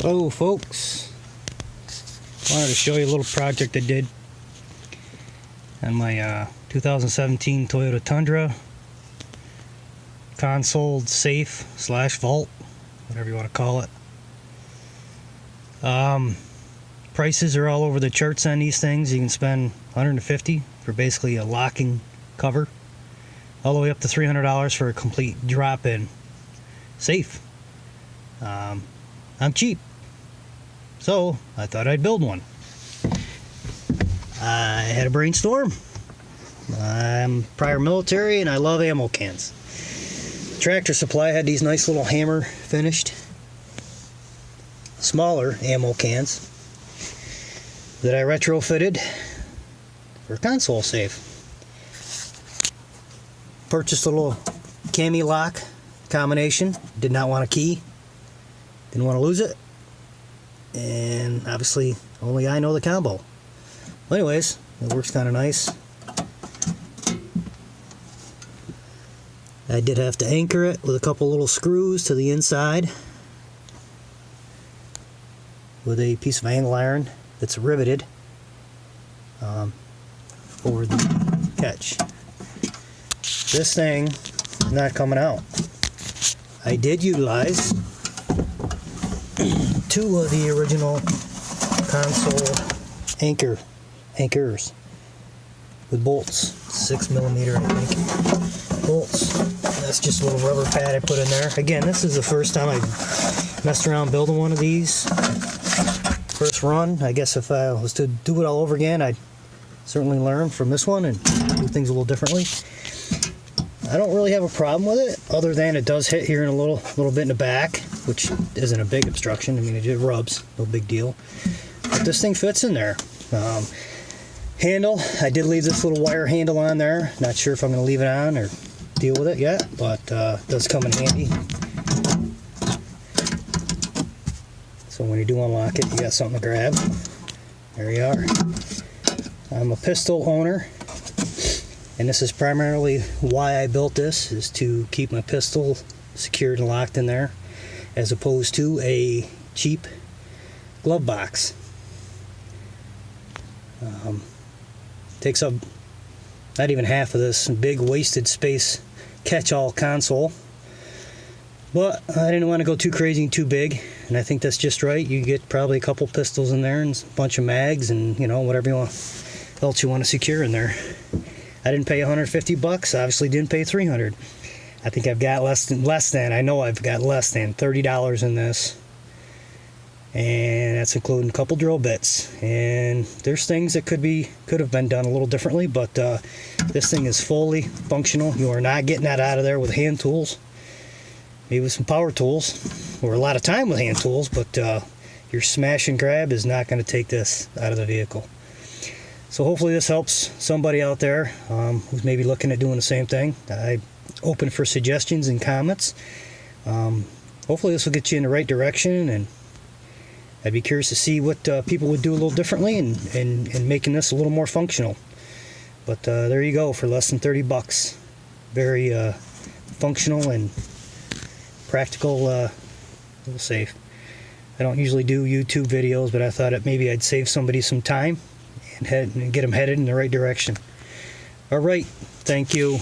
Hello folks, wanted to show you a little project I did on my 2017 Toyota Tundra console safe / vault, whatever you want to call it. Prices are all over the charts on these things. You can spend $150 for basically a locking cover, all the way up to $300 for a complete drop-in safe. I'm cheap, so I thought I'd build one. I had a brainstorm. I'm prior military and I love ammo cans. Tractor Supply had these nice little hammer finished smaller ammo cans that I retrofitted for a console safe. Purchased a little cami lock combination. Did not want a key. Didn't want to lose it. And obviously only I know the combo. Well, anyways, it works kind of nice. I did have to anchor it with a couple little screws to the inside with a piece of angle iron that's riveted over the catch. This thing is not coming out. I did utilize two of the original console anchors with bolts, 6mm I think bolts. That's just a little rubber pad I put in there. Again, this is the first time I messed around building one of these. First run. I guess if I was to do it all over again, I'd certainly learn from this one and do things a little differently. I don't really have a problem with it, other than it does hit here in a little bit in the back, which isn't a big obstruction. I mean, it rubs, no big deal. But this thing fits in there. Handle, I did leave this little wire handle on there. Not sure if I'm going to leave it on or deal with it yet, but it does come in handy. So when you do unlock it, you got something to grab. There you are. I'm a pistol owner, and this is primarily why I built this, is to keep my pistol secured and locked in there, as opposed to a cheap glove box. Takes up not even half of this big wasted space catch-all console, but I didn't want to go too crazy and too big, and I think that's just right. You get probably a couple pistols in there and a bunch of mags and whatever else you want to secure in there. I didn't pay $150. Obviously didn't pay $300. I think I've got less than I know I've got less than $30 in this, and that's including a couple drill bits. And there's things that could have been done a little differently, but this thing is fully functional. You are not getting that out of there with hand tools, maybe with some power tools or a lot of time with hand tools, but your smash and grab is not going to take this out of the vehicle. So hopefully this helps somebody out there who's maybe looking at doing the same thing. I'm open for suggestions and comments. Hopefully this will get you in the right direction, and I'd be curious to see what people would do a little differently in making this a little more functional. But there you go, for less than $30. Very functional and practical little safe. I don't usually do YouTube videos, but I thought maybe I'd save somebody some time and get them headed in the right direction. All right, thank you.